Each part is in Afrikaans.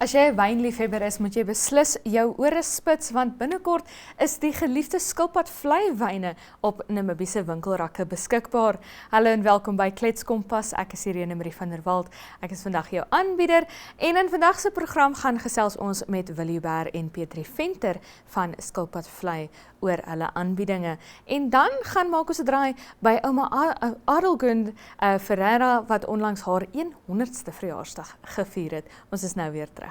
As jy 'n wynliefhebber is, moet jy beslis jou ore spits, want binnekort is die geliefde skilpadvlei wyne op Namibiese winkelrakke beskikbaar. Hallo en welkom by Kletskompas. Ek is Irene Marie van der Walt. Ek is vandag jou aanbieder en in vandag se program gaan gesels ons met Willie Huber en Petrie Venter van Skilpadvlei oor hulle aanbiedinge. En dan gaan maak ons 'n draai by ouma Adelgund Ferreira wat onlangs haar 100ste verjaarsdag gevier het. Ons is nou weer terug.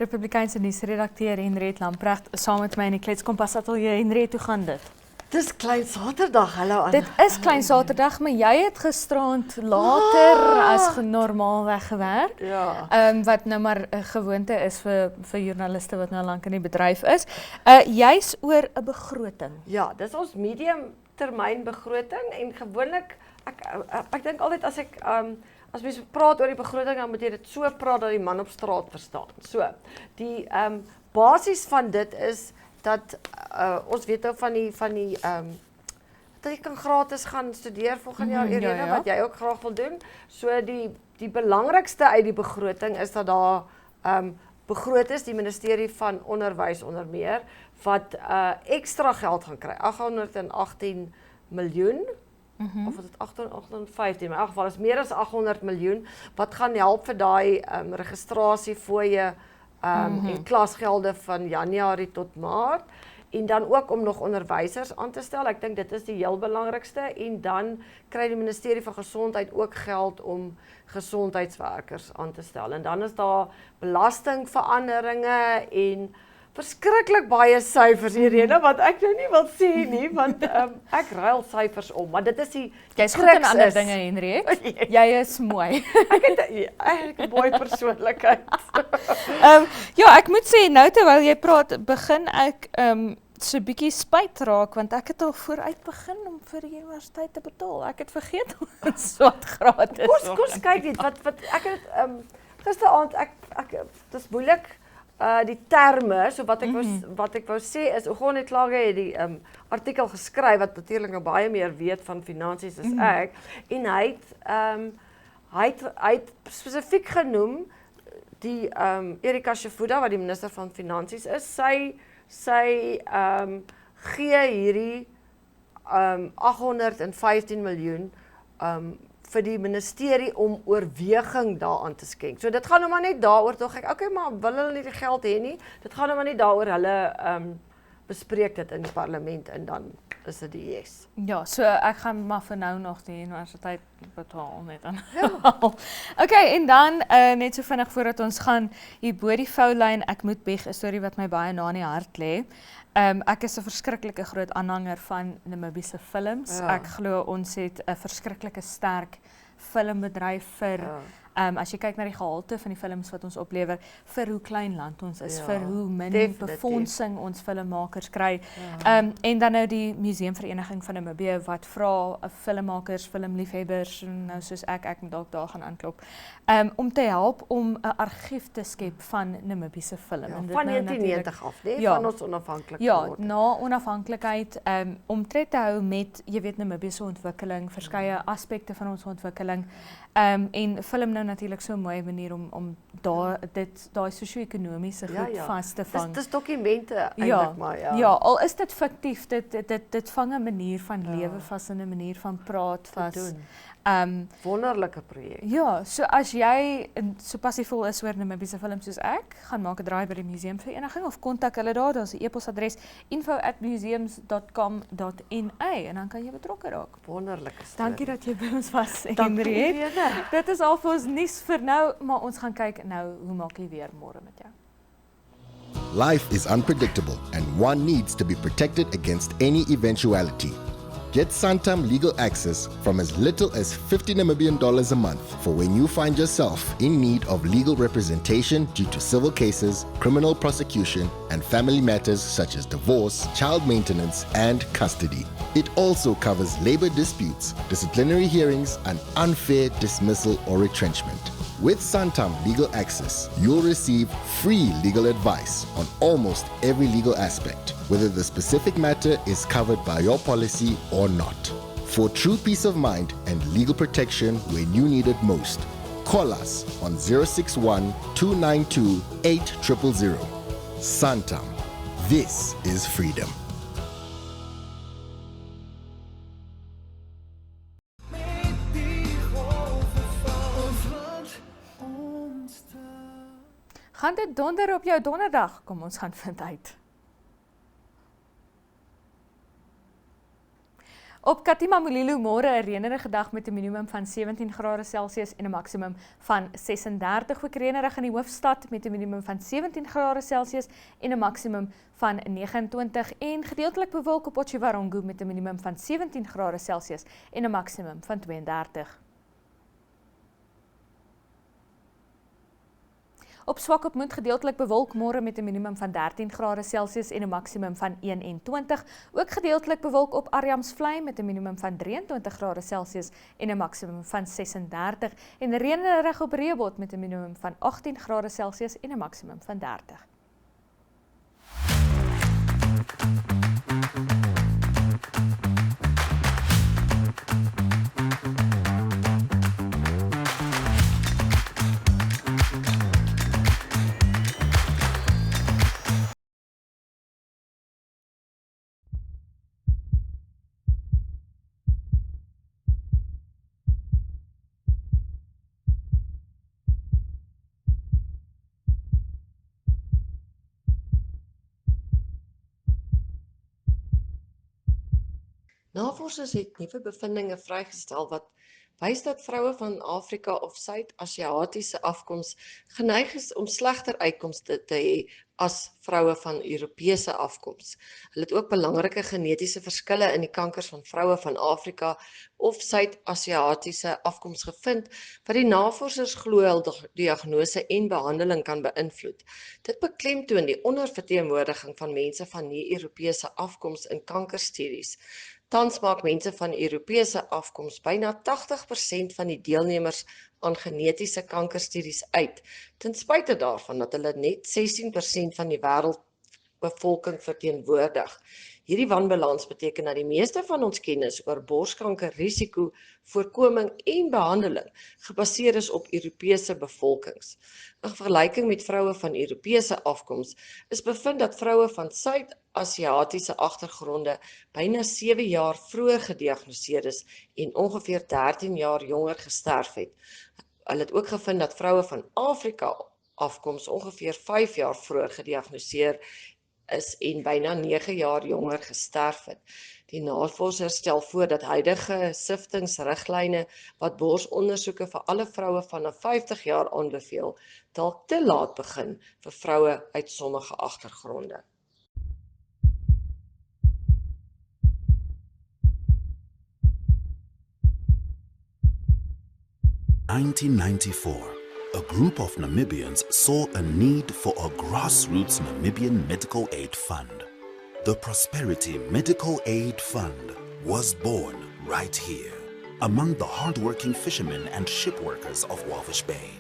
Republikeinse nuusredakteur Henriette Lamprecht saam met my in die Kletskompas ateljee. Henriette, hoe gaan dit? Dis Klein Saterdag, hallo Anna. Dit is Klein Saterdag, maar jy het gisterand later as normaal weggewerk. Ja. Wat nou maar 'n gewoonte is vir joernaliste wat nou lank in die bedryf is. Jy's oor 'n begroting. Ja, dis ons medium termyn begroting en gewoonlik ek dink altyd as mense praat oor die begroting, dan moet jy dit so praat dat die man op straat verstaan. So, die basis van dit is dat ons weet nou van die dat jy kan gratis gaan studeer volgende jaar, Irene, ja. wat jy ook graag wil doen. So die belangrikste uit die begroting is dat daar begroot is, die ministerie van Onderwys onder meer, wat ekstra geld gaan kry, 818 miljoen. Of is dit 815, maar in elk geval is meer as 800 miljoen, wat gaan help vir daai registrasiefooie en klasgelde van Januarie tot Maart, en dan ook om nog onderwysers aan te stel. Ek dink dit is die heel belangrikste, en dan kry die ministerie van Gesondheid ook geld om gesondheidswerkers aan te stel. En dan is daar belastingveranderinge en verskriklik baie syfers hierheen, wat ek nou nie wil sê nie, want ek ruil syfers om, maar dit is die Jy's goed in ander dinge, Henriette. Jy is mooi. Ek het eintlik 'n mooi persoonlikheid. Ja, ek moet sê, nou terwyl jy praat, begin ek so 'n bietjie spyt raak, want ek het al vooruit begin om vir die universiteit te betaal. Ek het vergeet om swat gratis. Kom kyk net, wat ek het gisteraand, dis moeilik, die terme, so wat ek wou sê is, Ogonet Klage het die artikel geskryf, wat natuurlik nou baie meer weet van finansies as ek, en hy het spesifiek genoem, die Erika Shifuda, wat die minister van Finansies is, sy gee hierdie 815 miljoen vir die ministerie om oorweging daaraan te skenk. So dit gaan nou maar net daaroor, tog ek, okay, maar wil hulle nie die geld hê nie? Dit gaan nou maar net daaroor, hulle bespreek dit in die parlement en dan is dit die yes. Ja, so ek gaan maar vir nou nog die universiteit betaal net aan. Ja. Okay, en dan net so vinnig voordat ons gaan, hier bo die foulyn, ek moet beg, 'n storie wat my baie na in die hart lê. Ek is 'n verskriklike groot aanhanger van Namibiese films. Ja. Ek glo ons het 'n verskriklike sterk filmbedryf vir as jy kyk na die gehalte van die films wat ons oplewer, vir hoe klein land ons is, vir hoe min befondsing ons filmmakers kry. En dan nou die Museumvereniging van Namibië wat vra filmmakers, filmliefhebbers, nou soos ek moet dalk daar gaan aanklop, om te help om 'n argief te skep van Namibiese film. Ja, en dit van nou 1990 af, nee, ja, van ons onafhanklik ja, na onafhanklikheid, om tred te hou met, jy weet, Namibiese ontwikkeling, verskeie aspekte van ons ontwikkeling, en film nou natuurlik so 'n mooi manier om daai sosio-ekonomiese goed vas te vang. Dis dokumente eintlik maar, ja, al is dit fiktief, dit vang 'n manier van lewe vas en 'n manier van praat vas. Wonderlike projek. Ja, so as jy so passievol is oor Namibiese films soos ek, gaan maak 'n draai by die Museumvereniging of kontak hulle daar, daar's 'n e-posadres info@museums.com.na en dan kan jy betrokke raak. Wonderlike storie. Dankie dat jy by ons was, Henriette. Dit is al vir ons nuus vir nou, maar ons gaan kyk nou, hoe maak jy weer môre met jou? Life is unpredictable and one needs to be protected against any eventuality. Get Santam legal access from as little as 50 Namibian dollars a month for when you find yourself in need of legal representation due to civil cases, criminal prosecution, and family matters such as divorce, child maintenance, and custody. It also covers labor disputes, disciplinary hearings, and unfair dismissal or retrenchment. With Santam Legal Access, you'll receive free legal advice on almost every legal aspect, whether the specific matter is covered by your policy or not. For true peace of mind and legal protection when you need it most, call us on 061 292 8000. Santam. This is freedom. Gaan dit donder op jou donderdag? Kom ons gaan vind uit. Op Katima Mulilo môre 'n reënerige dag met 'n minimum van 17 grade Celsius en 'n maksimum van 36. Ook reënerig in die hoofstad met 'n minimum van 17 grade Celsius en 'n maksimum van 29 en gedeeltelik bewolk op Otjiwarongo met 'n minimum van 17 grade Celsius en 'n maksimum van 32. Op Swakopmund gedeeltelik bewolk môre met 'n minimum van 13 grade Celsius en 'n maksimum van 21. Ook gedeeltelik bewolk op Arjamsvlei met 'n minimum van 23 grade Celsius en 'n maksimum van 36 en reënerig op Rehoboth met 'n minimum van 18 grade Celsius en 'n maksimum van 30. Navorsers het nuwe bevindinge vrygestel wat wys dat vroue van Afrika of Suid-Asiatiese afkoms geneig is om slegter uitkomste te hê as vroue van Europese afkoms. Hulle het ook belangrike genetiese verskille in die kankers van vroue van Afrika of Suid-Asiatiese afkoms gevind, wat die navorsers glo hul diagnose en behandeling kan beïnvloed. Dit beklemtoon die onderverteenwoordiging van mense van nie-Europese afkoms in kankerstudies. Tans maak mense van Europese afkoms byna 80% van die deelnemers aan genetiese kankerstudies uit, ten spyte daarvan dat hulle net 16% van die wêreldbevolking verteenwoordig. Hierdie wanbalans beteken dat die meeste van ons kennis oor borskanker risiko, voorkoming en behandeling gebaseer is op Europese bevolkings. In vergelyking met vroue van Europese afkoms is bevind dat vroue van Suid-Asiatiese agtergronde byna 7 jaar vroeër gediagnoseer is en ongeveer 13 jaar jonger gesterf het. Hulle het ook gevind dat vroue van Afrika afkoms ongeveer 5 jaar vroeër gediagnoseer is en byna 9 jaar jonger gesterf het. Die navorsers stel voor dat huidige siftingsriglyne wat borsondersoeke vir alle vroue vanaf 50 jaar aanbeveel, dalk te laat begin vir vroue uit sommige agtergronde. In 1994, a group of Namibians saw a need for a grassroots Namibian medical aid fund. The Prosperity Medical Aid Fund was born right here, among the hardworking fishermen and shipworkers of Walvish Bay.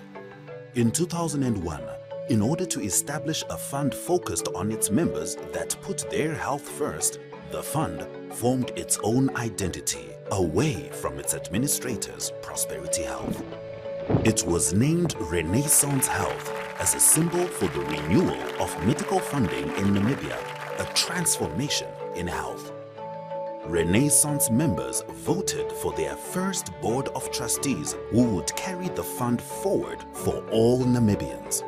In 2001, in order to establish a fund focused on its members that put their health first, the fund formed its own identity away from its administrators, Prosperity Health. It was named Renaissance Health as a symbol for the renewal of medical funding in Namibia, a transformation in health. Renaissance members voted for their first board of trustees who would carry the fund forward for all Namibians.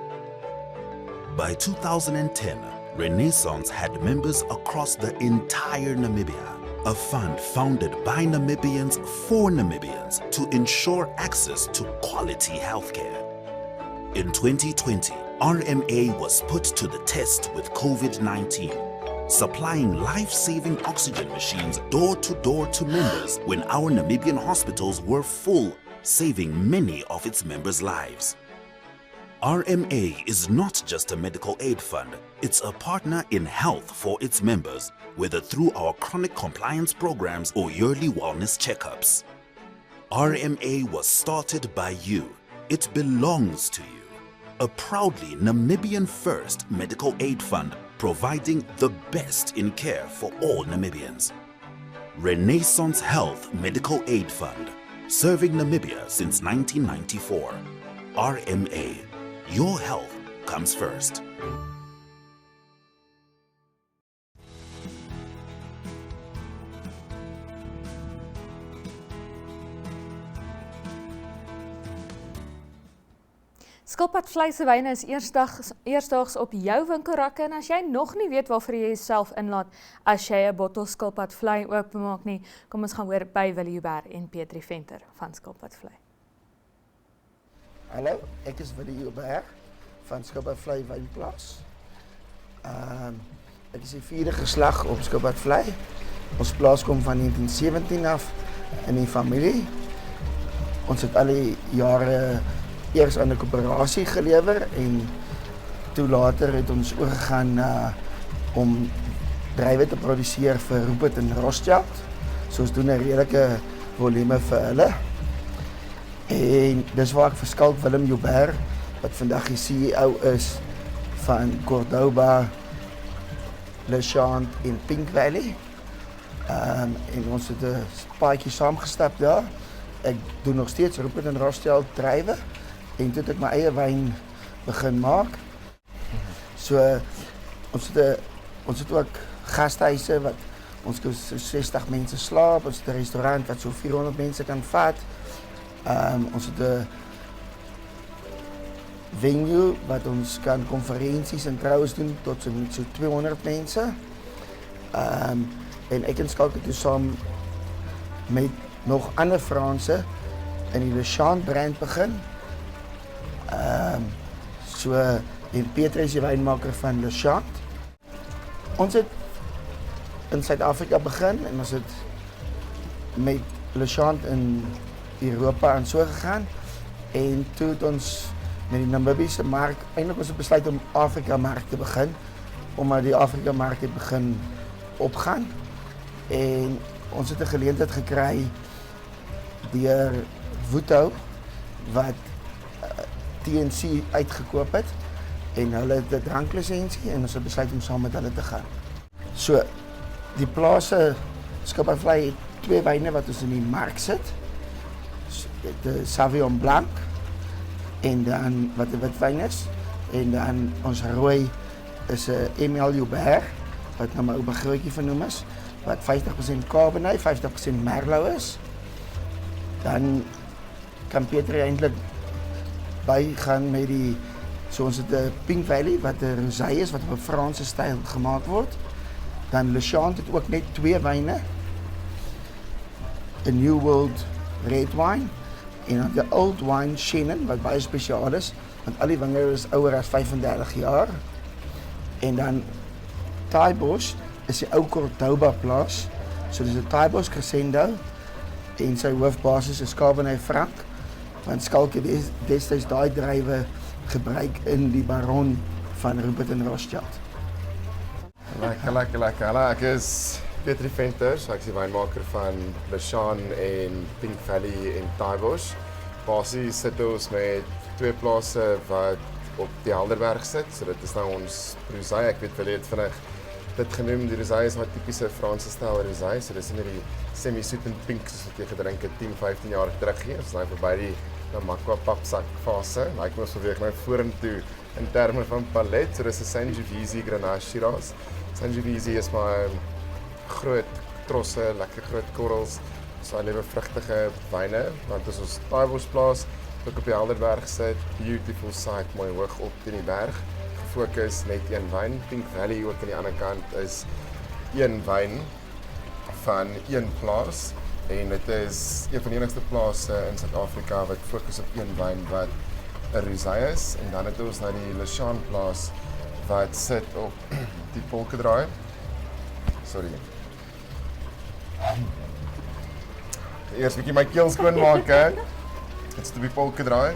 By 2010, Renaissance had members across the entire Namibia, a fund founded by Namibians for Namibians to ensure access to quality healthcare. In 2020, RMA was put to the test with COVID-19, supplying life-saving oxygen machines door-to-door to members when our Namibian hospitals were full, saving many of its members' lives. RMA is not just a medical aid fund, it's a partner in health for its members, whether through our chronic compliance programs or yearly wellness checkups. RMA was started by you. It belongs to you. A proudly Namibian first medical aid fund providing the best in care for all Namibians. Renaissance Health Medical Aid Fund, serving Namibia since 1994. RMA, your health comes first. Skilpadvleis se wyne is eersdaags op jou winkelrakke en as jy nog nie weet waarvoor jy jouself inlaat as jy 'n bottel skilpadvlei oopmaak nie, kom ons gaan hoor by Willie Huber en Petrie Venter van Skilpadvlei. Hallo, ek is Willie Huber van Skilpadvlei Wynplaas. Ek is die 4de geslag op Skilpadvlei. Ons plaas kom van 1917 af in die familie. Ons het al die jare eers aan 'n koöperasie gelewer en toe later het ons oorgegaan om druiwe te produseer vir Rupert en Rothschild. So ons doen 'n redelike volume vir hulle. En dis waar ek verskil Willem Joubert wat vandag die CEO is van Cordoba, Le Chant en Pink Valley. En ons het 'n paadjie saamgestap daar. Ek doen nog steeds Rupert en Rothschild druiwe. En toe het ek my eie wyn begin maak. So ons het ook gasthuise wat ons kan so 60 mense slaap, ons het 'n restaurant wat so 400 mense kan vat. Ons het 'n venue wat ons kan konferensies en troues doen tot so 200 mense. En ek en Skalk het toe saam met nog ander Franse in die Le Chant brand begin. En Petrie is die wynmaker van Le Chant. Ons het in Suid-Afrika begin en ons het met Le Chant in Europa en so gegaan. En toe het ons met die Namibiese mark, eintlik ons het besluit om Afrika mark te begin, omdat die Afrika mark het begin opgaan. En ons het 'n geleentheid gekry deur Vuto wat TNC uitgekoop het en hulle het 'n dranklisensie en ons het besluit om saam met hulle te gaan. So die plase Skilpadvlei het 2 wyne wat ons in die mark sit. De Sauvignon Blanc en dan wat 'n witwyn is en dan ons rooi is 'n Emile Joubert wat nou my oupa grootjie vernoem is wat 50% Cabernet, 50% Merlot is. Dan kan Petrie eintlik bygaan met die ons het 'n Pink Valley wat 'n rosé is wat op 'n Franse styl gemaak word. Dan Le Chant het ook net 2 wyne. 'n New World red wine en dan die Old Wine Chenin wat baie spesiaal is want al die wingerde is ouer as 35 jaar. En dan Taibos is die ou Cordoba plaas. So dis 'n Taibos Crescendo en sy hoofbasis is Cabernet Franc. Want Skalk het destyds daai druiwe gebruik in die Baron van Rupert en Rothschild. Lekker. Hallo, ek is Petrie Venter, ek is die wynmaker van Le Chant en Pink Valley en Taibos. Basies sit ons met 2 plase wat op die Helderberg sit, so dit is nou ons rosé. Ek weet wel jy het vinnig dit genoem, die rosé is maar tipiese Franse styl rosé, so dis nie die semi-soet en pink soos wat jy gedrink het 10-15 jaar terug hier. Ons is nou verby die Namakwa papsak fase. Lyk ons beweeg nou vorentoe in terme van palet. So dis 'n Sangiovese Grenache Shiraz. Sangiovese is maar groot trosse, lekker groot korrels, so lewe vrugtige wyne. Want as ons Taibos plaas, ook op die Helderberg sit, beautiful site, mooi hoog op teen die berg. Gefokus net een wyn. Pink Valley ook aan die ander kant is een wyn van een plaas. En dit is een van die enigste plase in Suid-Afrika wat fokus op een wyn wat 'n rosé is en dan het ons nou die Leshan plaas wat sit op die polkedraai. Sorry. Eers 'n bietjie my keel skoon maak, hè. Dit sit op die polkedraai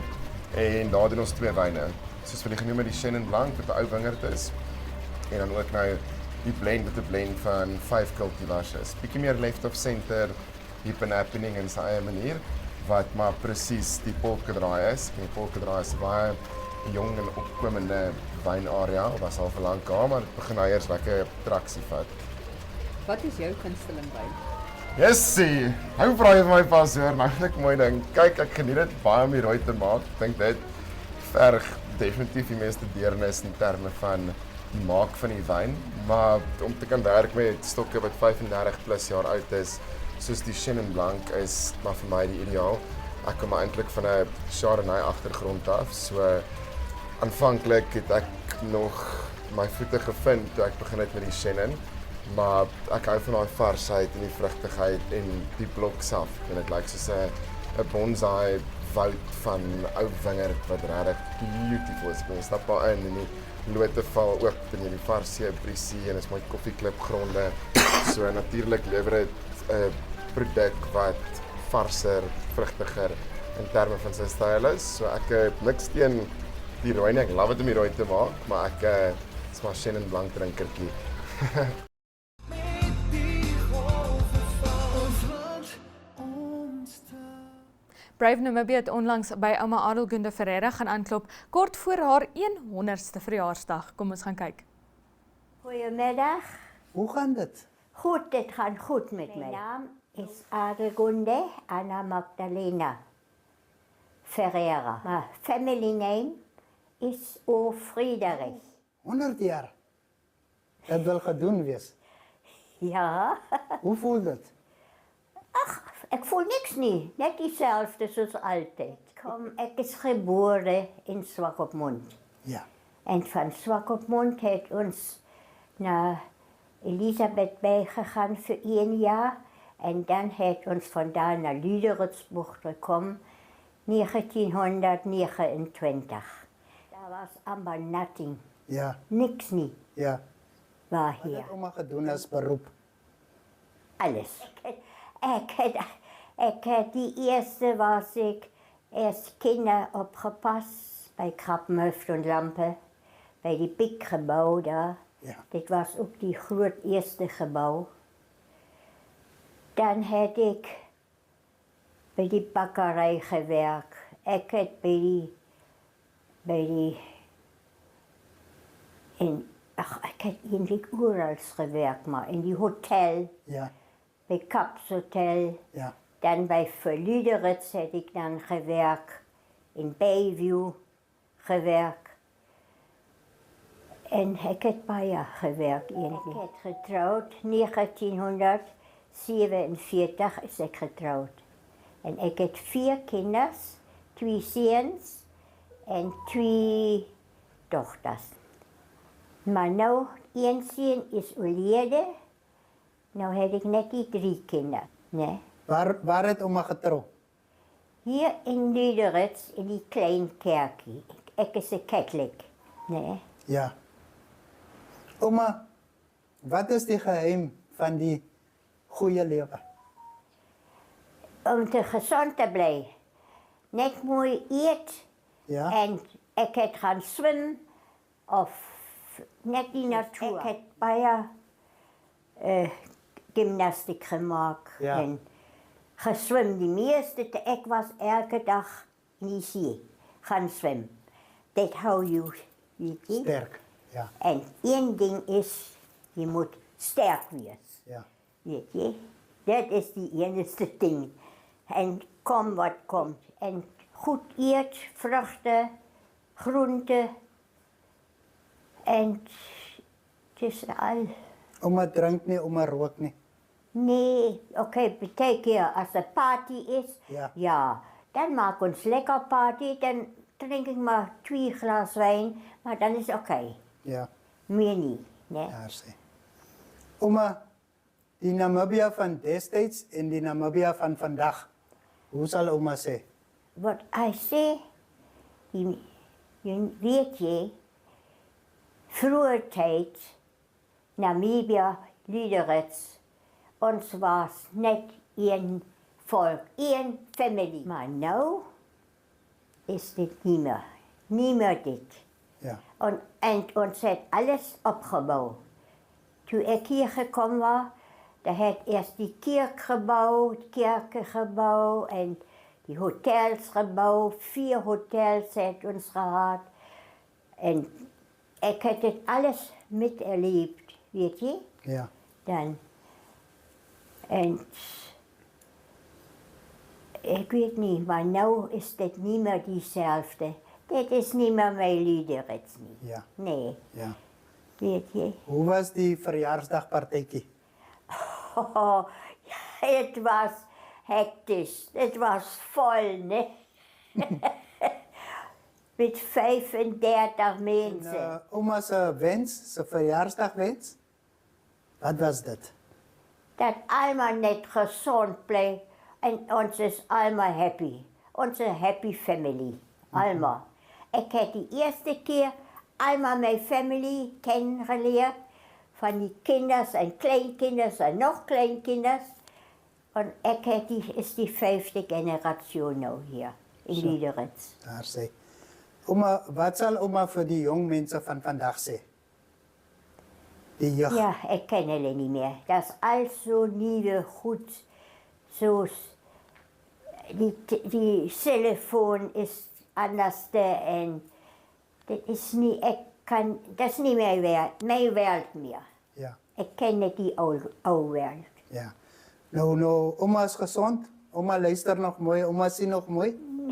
en daar doen ons 2 wyne. Soos wat die genoem die Chenin Blanc wat 'n ou wingerd is. En dan ook nou die blend met 'n blend van 5 cultivars is. Bietjie meer left of center, hip and happening in sy eie manier wat maar presies die polkedraai is. En die polkedraai is 'n baie jong en opkomende wynarea. Was al vir lank aan, maar dit begin nou eers lekker traksie vat. Wat is jou gunsteling wyn? Jessie, hou vra jy vir my pas hoor, nou net mooi ding. Kyk, ek geniet dit baie om die rooi te maak. Ek dink dit verg definitief die meeste deernis in terme van die maak van die wyn, maar om te kan werk met stokke wat 35 plus jaar oud is, soos die Chenin Blanc is maar vir my die ideaal. Ek kom eintlik van 'n Chardonnay agtergrond af, so aanvanklik het ek nog my voete gevind toe ek begin het met die Chenin, maar ek hou van daai varsheid en die vrugtigheid en die bloksaft en dit lyk soos 'n bonsai woud van ou wingerd wat regtig beautiful is. Jy stap daar in en die lote val oop en jy die varse briesie en is mooi koffieklipgronde. So natuurlik lewer dit 'n produk wat varser, vrugtiger in terme van sy styl is. So ek het niks teen die rooi nie. Ek love dit om die rooi te maak, maar ek is maar Chenin Blanc drinkertjie. Brave Namibia het onlangs by ouma Adelgunde Ferreira gaan aanklop kort voor haar 100ste verjaarsdag. Kom ons gaan kyk. Goedemiddag. Hoe gaan dit? Goed, dit gaat goed met mij. Mijn naam is Adelgunde Anna Magdalena Ferreira. Mijn family name is O. Friedrich. 100 jaar. Dat wil gedoen wees. Ja, Hoe voelt het? ik voel niks niet. Net diezelfde zoals altijd. Ik is geboren in Swakopmund. Ja. En van Swakopmund heeft ons naar Elisabeth bijgegaan voor 1 jaar. En dan heeft ons vandaan naar Lüderitzburg gekomen, 1929. Daar was amper nothing. Ja. Niks niet. Ja. Waar Wat hier. het oma gedoen als beroep? Alles. Ik heb die eerste was ik eerst kinder opgepast bij Krappenhoofd en Lampen. Bij die pikgebouw daar. Ja. Dit was ook die groot eerste gebouw. Dan heb ik bij die bakkerij gewerkt. Ik heb ik heb eigenlijk overal gewerkt, maar in die hotel, Ja. bij Kaps Hotel. Ja. Dan bij Verlüderitz heb ik dan gewerkt, in Bayview gewerkt. En ik heb een paar jaar gewerkt. Ik heb getrouwd, 1947 is ik getrouwd. En ik heb 4 kinderen, 2 zoons en 2 dochters. Maar nu, 1 zoon is overleden, nu heb ik net die 3 kinderen. Nee. Waar het oma getrouwd? Hier in Lüderitz, in die kleine kerkie. Ik is een katholiek. Nee. Ja. Oma, wat is die geheim van die goede leven? Om te gezond te blijven. Net mooi eet. Ja. En ik heb gaan zwemmen. Of net die natuur. Ik heb bijna gymnastiek gemaakt. Ja. En gezwemd. Die meeste, ik was elke dag in die zee gaan zwemmen. Dat hou je, weet je. Sterk. Ja. En 1 ding is, je moet sterk wezen. Ja. Weet je, dat is die enige ding. En kom wat komt. En goed eet, vruchten, groenten. En het is al. Oma drinkt niet, oma rookt niet. Nee, oké, betekent als er party is, Ja. dan maak ons lekker party. Dan drink ik maar 2 glas wijn, maar dan is oké. Ja. Meer niet, nee. Ja, zie. Oma, die Namibia van destijds en die Namibia van vandaag. Hoe zal oma zeggen? Wat hij zei, die weet jy, vroeger tyd, Namibia, Liederitz, ons was net een volk, een familie. Maar nou is dit nie meer dit. Ja. En ons het alles opgebouw. Toen ik hier gekomen was, dan het eerst die kerk gebouwd, kerken gebouwd en die hotels gebouwd. 4 hotels heeft ons gehad. En ik heb het alles miterlebt, weet je? Ja. Dan. En ik weet niet, maar nu is dit niet meer diezelfde. Dit is niet meer mijn Liederitz niet. Ja. Nee, Ja. weet je. Hoe was die verjaarsdagpartytjie? Oh, het was hectisch. Het was vol, ne? Met 35 mensen. Oma se wens, se verjaarsdagwens? Wat was dit? Dat allemaal net gezond blijft. En ons is allemaal happy. Onze happy family. Allemaal. Ik heb die eerste keer allemaal mijn family kennengeleerd. Van die kinders en kleinkinders en nog kleinkinders. En ik heb is die 5e generatie nu hier in Liederitz. Daar sê. Oma, wat sal oma vir die jong mense van vandag sê? Die jeug. Ja, ik ken hulle niet meer. Dat is al zo nieuwe goed. Zoals die telefoon is anders en dat is niet, dat is niet mijn wereld meer. Ja. Ik ken net die oude wereld. Ja. Nou, oma is gezond. Oma luister nog mooi. Oma sien nog mooi.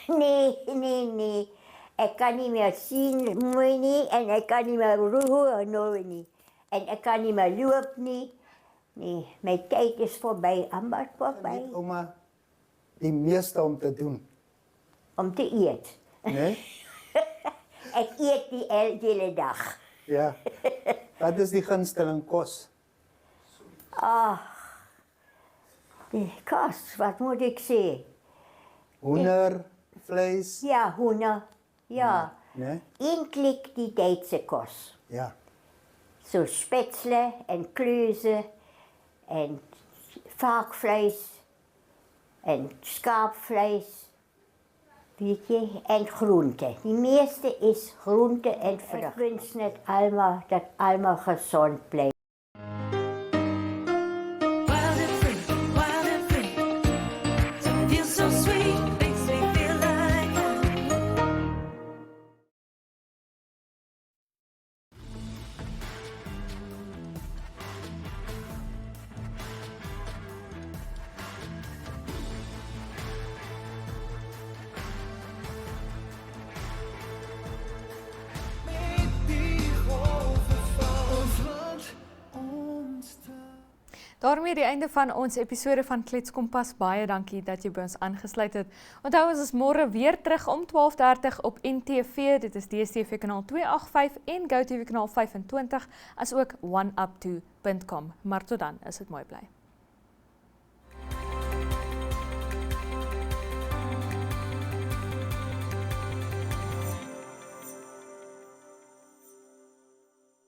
Nee. Ik kan niet meer zien, mooi niet. En ik kan niet meer roeren, nooit niet. En ik kan niet meer lopen, niet. Nee, mijn tijd is voorbij, amper voorbij. Weet oma die meeste om te doen. Om te eten. Nee? Ik eet die hele dag. Ja. Wat is die gunsteling kos? Die kos, wat moet ik zeggen? Hoender, vlees? Ja, hoender. Ja. Nee? Eindelijk die Duitse kos. Ja. Zo spätzle en kleuzen en varkvlees en schaapvlees. Weet je, en groente. Die meeste is groente en vrucht. Ik wens net allemaal dat allemaal gezond blijft. Daarmee die einde van ons episode van Klets Kompas. Baie dankie dat jy by ons aangesluit het. Onthou ons is môre weer terug om 12:30 op NTV. Dit is DStv kanaal 285 en GoTV kanaal 25, as ook oneup2.com. Maar tot dan, is dit mooi bly.